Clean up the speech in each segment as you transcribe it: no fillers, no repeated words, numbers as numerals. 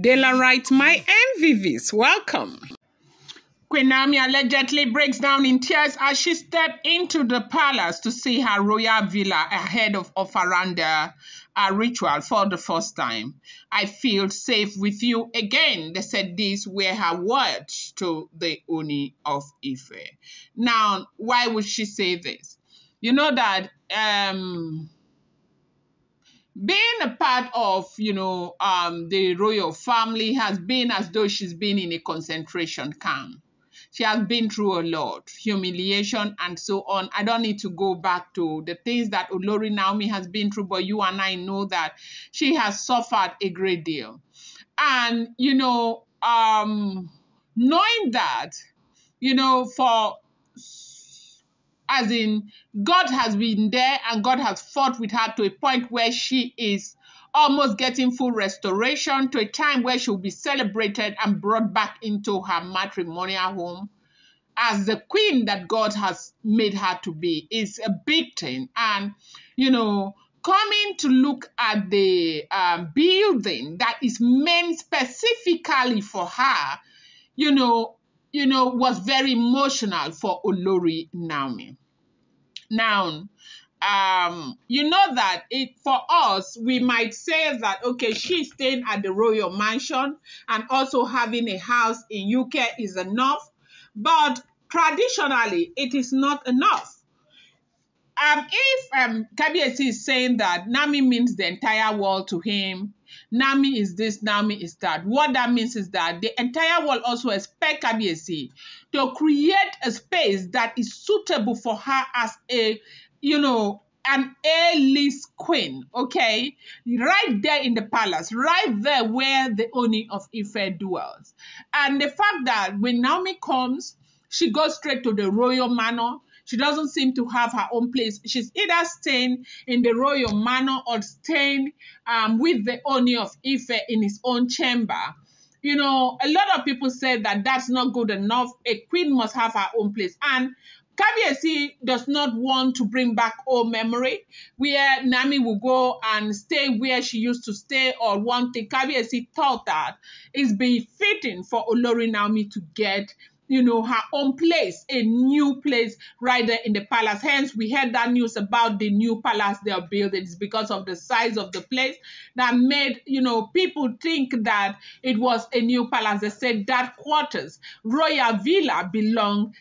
Dela writes, my MVVs, welcome. Queen Naomi allegedly breaks down in tears as she stepped into the palace to see her royal villa ahead of Oferinade ritual for the first time. I feel safe with you again. They said these were her words to the Oni of Ife. Now, why would she say this? You know that being a part of, the royal family has been as though she's been in a concentration camp. She has been through a lot, humiliation and so on. I don't need to go back to the things that Olori Naomi has been through, but you and I know that she has suffered a great deal. And, knowing that, as in, God has been there and God has fought with her to a point where she is almost getting full restoration, to a time where she will be celebrated and brought back into her matrimonial home as the queen that God has made her to be. Is a big thing. And, coming to look at the building that is meant specifically for her, was very emotional for Olori Naomi. Now, that for us, we might say that, okay, she's staying at the royal mansion and also having a house in UK is enough, but traditionally, it is not enough. If Kabiyesi is saying that Nami means the entire world to him, Nami is this, Nami is that, what that means is that the entire world also expects Kabiyesi to create a space that is suitable for her as an A-list queen, okay? Right there in the palace, right there where the Oni of Ife dwells. And the fact that when Naomi comes, she goes straight to the royal manor. She doesn't seem to have her own place. She's either staying in the royal manor or staying with the Oni of Ife in his own chamber. A lot of people say that that's not good enough. A queen must have her own place. And Kabiyesi does not want to bring back old memory where Nami will go and stay where she used to stay, or one thing. Kabiyesi thought that it's befitting for Olori Naomi to get her own place, a new place right there in the palace. Hence, we heard that news about the new palace they are building. It's because of the size of the place that made, people think that it was a new palace. They said that quarters, Royal Villa belongs,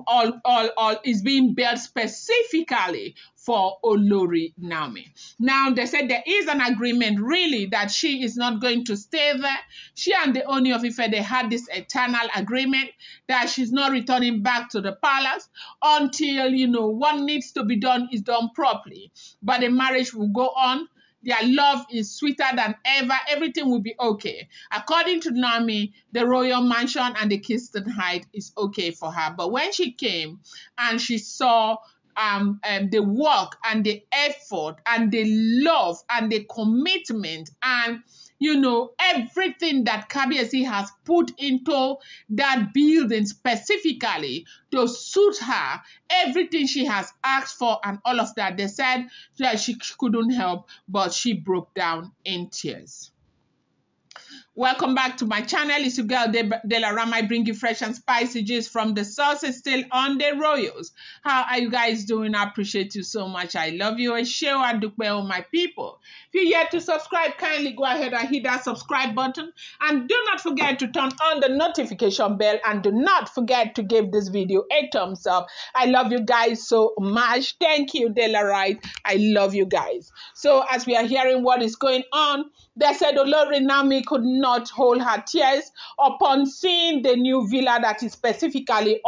all is being built specifically for Olori Naomi. Now, they said there is an agreement, really, that she is not going to stay there. She and the Oni of Ife, they had this eternal agreement that she's not returning back to the palace until, what needs to be done is done properly. But the marriage will go on. Their love is sweeter than ever. Everything will be okay. According to Naomi, the royal mansion and the Kingston Heights is okay for her. But when she came and she saw the work and the effort and the love and the commitment and everything that Kabiyesi has put into that building specifically to suit her, everything she has asked for and all of that, they said that she couldn't help, but she broke down in tears. Welcome back to my channel. It's your girl Dela Ram. I bring you fresh and spicy gist from the sources still on the royals. How are you guys doing? I appreciate you so much. I love you. And share all my people. If you're yet to subscribe, kindly go ahead and hit that subscribe button. And do not forget to turn on the notification bell. And do not forget to give this video a thumbs up. I love you guys so much. Thank you, Dela Wright. I love you guys. So as we are hearing what is going on, they said Olori Naomi could not hold her tears upon seeing the new villa that has specifically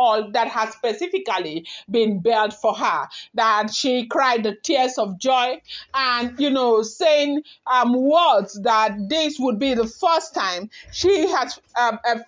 been built for her. That she cried the tears of joy and, saying words that this would be the first time she has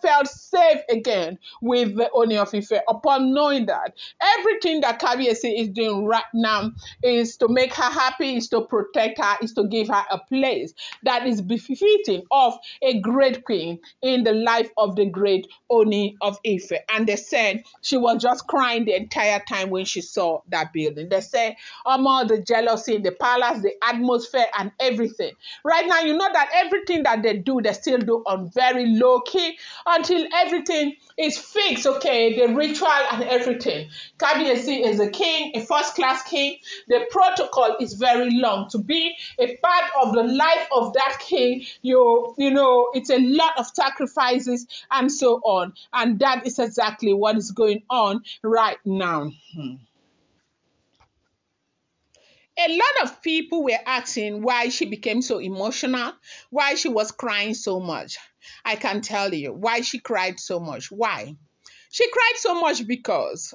felt safe again with the Oni of Ife, upon knowing that everything that Kabiyesi is doing right now is to make her happy, is to protect her, is to give her a place that is befitting of a a great queen in the life of the great Oni of Ife. And they said she was just crying the entire time when she saw that building. They said all the jealousy in the palace, the atmosphere, and everything. Right now, you know that everything that they do, they still do on very low key until everything is fixed, okay? The ritual and everything. Kabiyesi is a king, a first class king. The protocol is very long. To be a part of the life of that king, you know, it's a lot of sacrifices and so on. And that is exactly what is going on right now. A lot of people were asking why she became so emotional, why she was crying so much. I can tell you why she cried so much. Why? She cried so much because,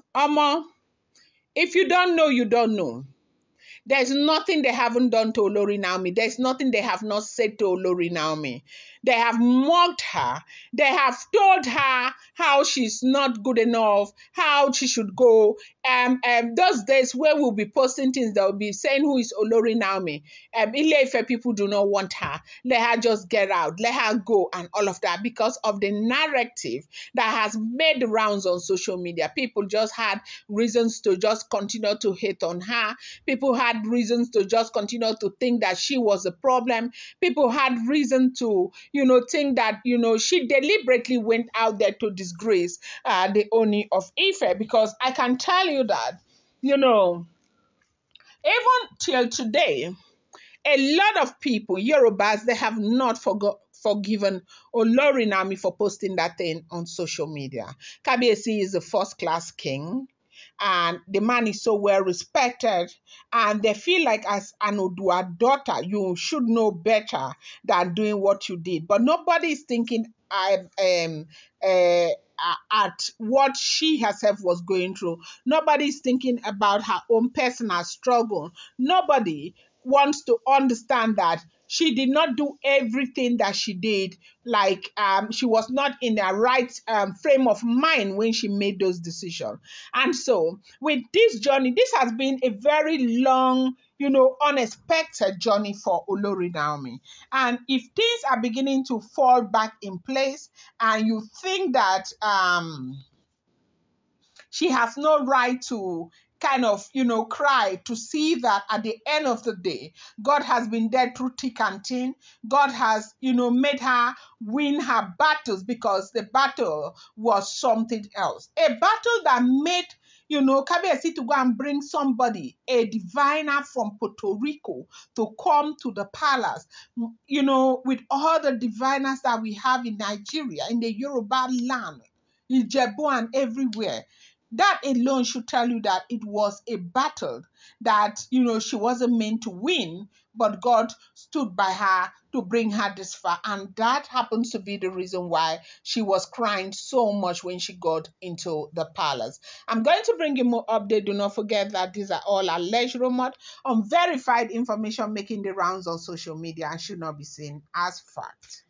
if you don't know, you don't know. There's nothing they haven't done to Olori Naomi. There's nothing they have not said to Olori Naomi. They have mocked her. They have told her how she's not good enough, how she should go. Those days where we'll be posting things, they'll be saying who is Olori Naomi. Ile-Ife people do not want her. Let her just get out. Let her go and all of that because of the narrative that has made the rounds on social media. People just had reasons to just continue to hate on her. People had reasons to just continue to think that she was a problem. People had reason to, think that, she deliberately went out there to disgrace the Oni of Ife, because I can tell you that, even till today, a lot of people, Yorubas, they have not forgiven Olori Naomi for posting that thing on social media. Kabiyesi is a first-class king, and the man is so well respected, and they feel like as an Odua daughter, you should know better than doing what you did. But nobody is thinking at what she herself was going through. Nobody is thinking about her own personal struggle. Nobody wants to understand that she did not do everything that she did. Like she was not in the right frame of mind when she made those decisions. And so with this journey, this has been a very long, unexpected journey for Olori Naomi. And if things are beginning to fall back in place and you think that she has no right to kind of, cry, to see that at the end of the day, God has been there through thick and thin. God has, made her win her battles, because the battle was something else. A battle that made, Kabiyesi to go and bring somebody, a diviner from Puerto Rico, to come to the palace, with all the diviners that we have in Nigeria, in the Yoruba land, Ijebu and everywhere. That alone should tell you that it was a battle that, she wasn't meant to win, but God stood by her to bring her this far. And that happens to be the reason why she was crying so much when she got into the palace. I'm going to bring you more update. Do not forget that these are all alleged rumors, unverified information making the rounds on social media and should not be seen as fact.